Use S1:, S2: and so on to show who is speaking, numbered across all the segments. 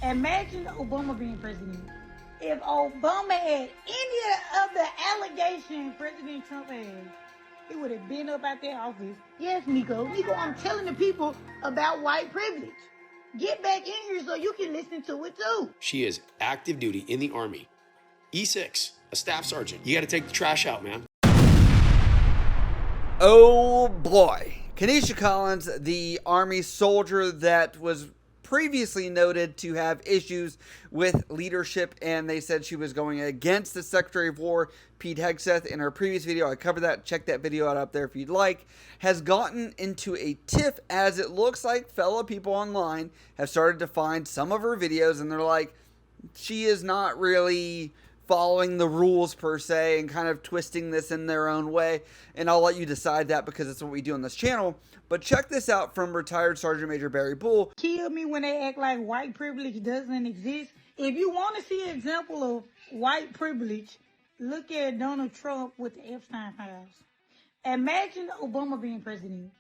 S1: Imagine Obama being president. If Obama had any of the allegations President Trump had, he would have been up out that office. Yes, Nico. Nico, I'm telling the people about white privilege. Get back in here so you can listen to it too.
S2: She is active duty in the Army. E6, a staff sergeant. You got to take the trash out, man.
S3: Oh boy. Kenesha Collins, the Army soldier that was previously noted to have issues with leadership, and they said she was going against the Secretary of War, Pete Hegseth. In her previous video, I covered that. Check that video out up there if you'd like. Has gotten into a tiff, as it looks like fellow people online have started to find some of her videos, and they're like, she is not really following the rules per se and kind of twisting this in their own way. And I'll let you decide that because it's what we do on this channel. But check this out from retired Sergeant Major Barry Bull.
S1: Kill me when they act like white privilege doesn't exist. If you want to see an example of white privilege, look at Donald Trump with the Epstein files. Imagine Obama being president.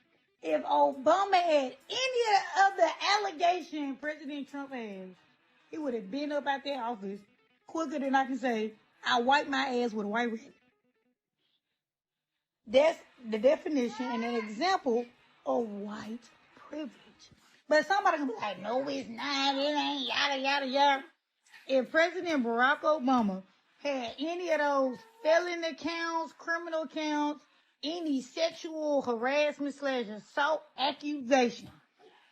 S1: If Obama had any of the allegations President Trump has, he would have been up out that office quicker than I can say, I wipe my ass with a white rabbit. That's the definition and an example of white privilege. But somebody can be like, no, it's not, it ain't, yada, yada, yada. If President Barack Obama had any of those felon accounts, criminal accounts, any sexual harassment / assault accusation,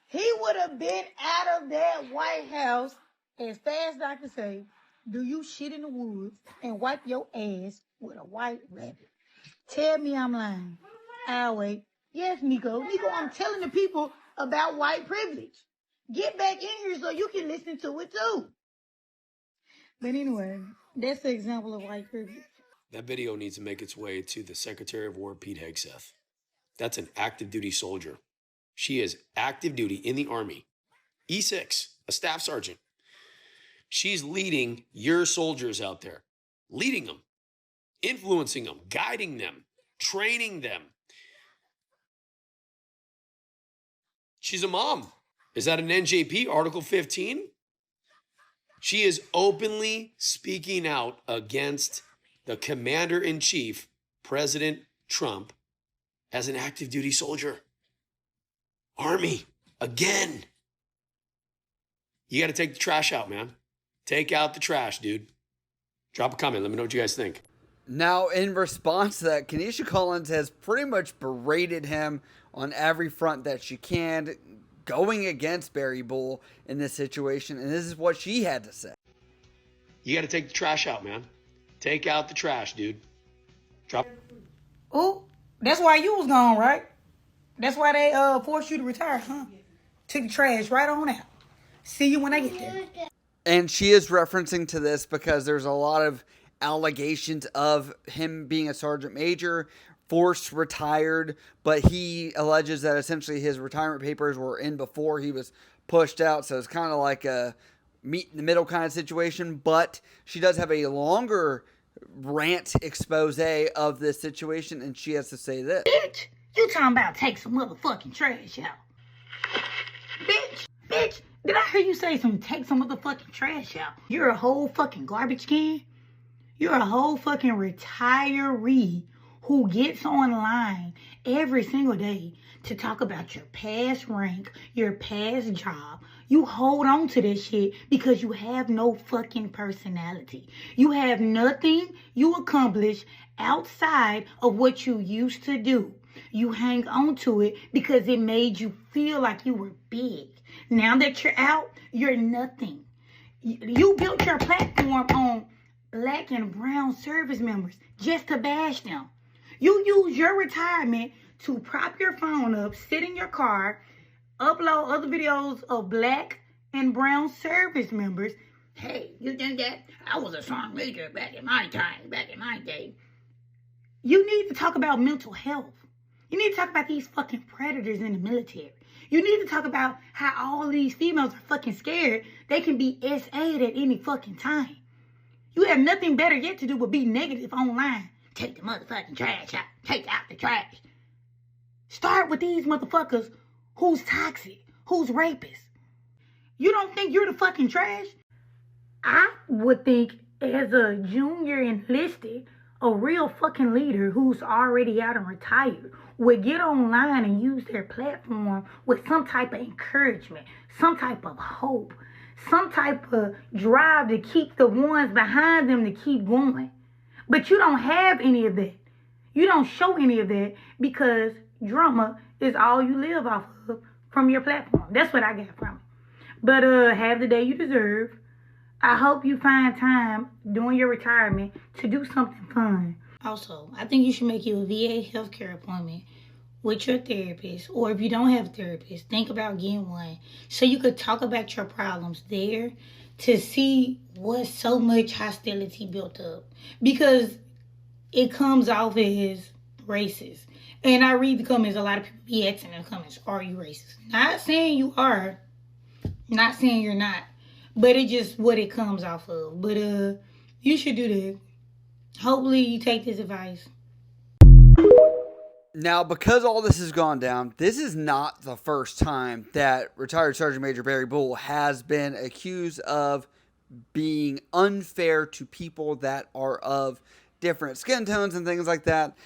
S1: he would have been out of that White House as fast as I can say, do you shit in the woods and wipe your ass with a white rabbit? Tell me I'm lying. I'll wait. Yes, Nico. Nico, I'm telling the people about white privilege. Get back in here so you can listen to it too. But anyway, that's the example of white privilege.
S2: That video needs to make its way to the Secretary of War, Pete Hegseth. That's an active duty soldier. She is active duty in the Army. E6, a staff sergeant. She's leading your soldiers out there, leading them, influencing them, guiding them, training them. She's a mom. Is that an NJP, Article 15? She is openly speaking out against the commander-in-chief, President Trump, as an active duty soldier. Army, again. You got to take the trash out, man. Take out the trash, dude. Drop a comment. Let me know what you guys think.
S3: Now, in response to that, Kenesha Collins has pretty much berated him on every front that she can, going against Barry Bull in this situation. And this is what she had to say.
S2: You got to take the trash out, man. Take out the trash, dude. Drop.
S1: Oh, that's why you was gone, right? That's why they forced you to retire, huh? Took the trash right on out. See you when I get there.
S3: And she is referencing to this because there's a lot of allegations of him being a sergeant major, forced retired, but he alleges that essentially his retirement papers were in before he was pushed out. So it's kind of like a meet in the middle kind of situation. But she does have a longer rant expose of this situation, and she has to say this.
S1: Bitch, you talking about take some motherfucking trash out. Bitch, did I hear you say take some motherfucking trash out? You're a whole fucking garbage can? You're a whole fucking retiree who gets online every single day to talk about your past rank, your past job. You hold on to this shit because you have no fucking personality. You have nothing you accomplish outside of what you used to do. You hang on to it because it made you feel like you were big. Now that you're out, you're nothing. You built your platform on Black and brown service members just to bash them. You use your retirement to prop your phone up, sit in your car, upload other videos of Black and brown service members. Hey, you think that? I was a sergeant major back in my time, back in my day. You need to talk about mental health. You need to talk about these fucking predators in the military. You need to talk about how all these females are fucking scared they can be SA'd at any fucking time. You have nothing better yet to do but be negative online. Take the motherfucking trash out. Take out the trash. Start with these motherfuckers who's toxic, who's rapists. You don't think you're the fucking trash? I would think as a junior enlisted, a real fucking leader who's already out and retired would get online and use their platform with some type of encouragement, some type of hope, some type of drive to keep the ones behind them to keep going. But you don't have any of that. You don't show any of that because drama is all you live off of from your platform. That's what I got from it. But have the day you deserve. I hope you find time during your retirement to do something fun. Also, I think you should make you a VA healthcare appointment with your therapist, or if you don't have a therapist, think about getting one so you could talk about your problems there to see what's so much hostility built up, because it comes off as racist. And I read the comments, a lot of people be asking in the comments, are you racist? Not saying you are, not saying you're not, but it's just what it comes off of. But you should do that. Hopefully you take this advice.
S3: Now, because all this has gone down, this is not the first time that retired Sergeant Major Barry Bull has been accused of being unfair to people that are of different skin tones and things like that.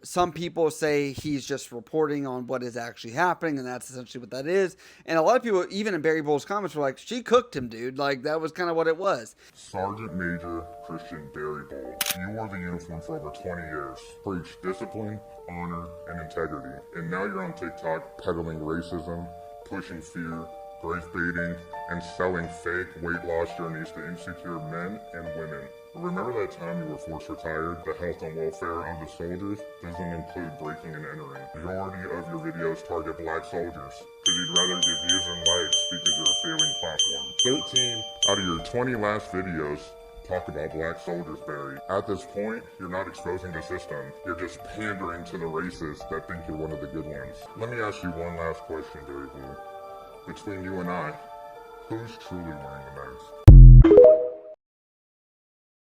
S3: Some people say he's just reporting on what is actually happening, and that's essentially what that is. And a lot of people, even in Barry Bull's comments, were like, she cooked him, dude. Like, that was kind of what it was.
S4: Sergeant Major Christian Barry Bull, you wore the uniform for over 20 years. Preached discipline, honor, and integrity. And now you're on TikTok peddling racism, pushing fear, grave baiting, and selling fake weight loss journeys to insecure men and women. Remember that time you were force retired? The health and welfare of the soldiers doesn't include breaking and entering. Majority of your videos target black soldiers because you'd rather get views and likes because you're a failing platform. 13 out of your 20 last videos talk about black soldiers, Barry. At this point, you're not exposing the system. You're just pandering to the racists that think you're one of the good ones. Let me ask you one last question, Barry Bull. Between you and I, who's truly wearing the mask?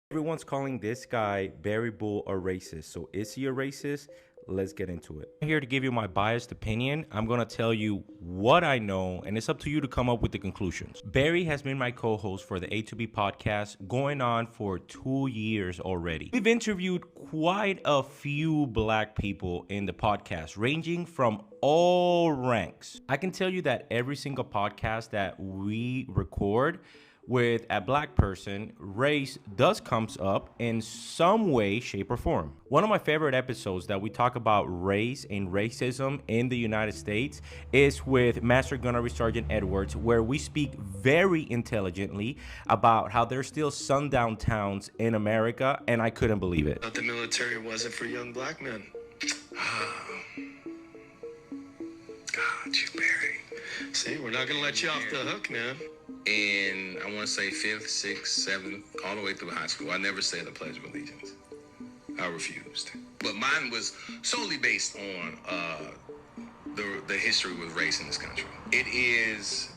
S5: Everyone's calling this guy Barry Bull a racist. So is he a racist? Let's get into it. I'm here to give you my biased opinion. I'm going to tell you what I know, and it's up to you to come up with the conclusions. Barry has been my co-host for the A2B podcast going on for 2 years already. We've interviewed quite a few black people in the podcast, ranging from all ranks. I can tell you that every single podcast that we record with a black person, race does comes up in some way, shape, or form. One of my favorite episodes that we talk about race and racism in the United States is with Master Gunnery Sergeant Edwards, where we speak very intelligently about how there's still sundown towns in America, and I couldn't believe it.
S6: But the military wasn't for young black men. God, you Barry. See, we're not gonna let you off the hook now.
S7: And I want to say 5th, 6th, 7th, all the way through high school. I never said the Pledge of Allegiance. I refused. But mine was solely based on the history with race in this country. It is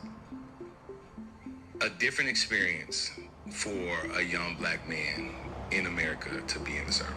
S7: a different experience for a young black man in America to be in the service.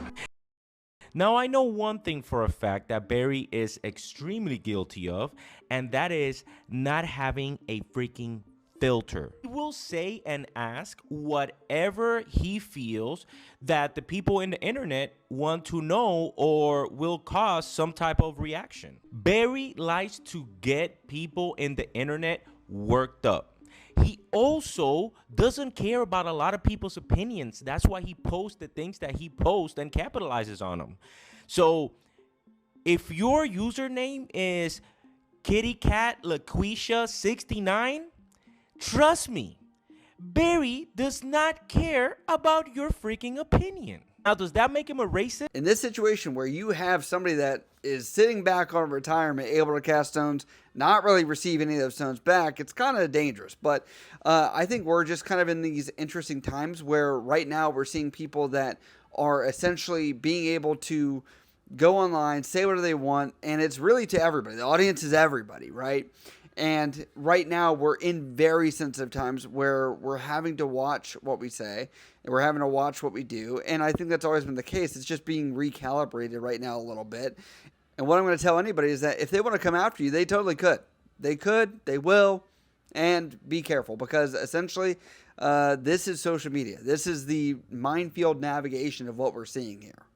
S5: Now, I know one thing for a fact that Barry is extremely guilty of, and that is not having a freaking filter. He will say and ask whatever he feels that the people in the internet want to know or will cause some type of reaction. Barry likes to get people in the internet worked up. He also doesn't care about a lot of people's opinions. That's why he posts the things that he posts and capitalizes on them. So if your username is kittycatlaquisha69, trust me, Barry does not care about your freaking opinion. Now, does that make him a racist?
S3: In this situation where you have somebody that is sitting back on retirement, able to cast stones, not really receive any of those stones back, it's kind of dangerous. But I think we're just kind of in these interesting times where right now we're seeing people that are essentially being able to go online, say whatever they want, and it's really to everybody. The audience is everybody, right? And right now we're in very sensitive times where we're having to watch what we say and we're having to watch what we do. And I think that's always been the case. It's just being recalibrated right now a little bit. And what I'm going to tell anybody is that if they want to come after you, they totally could. They could, they will. and be careful, because essentially this is social media. This is the minefield navigation of what we're seeing here.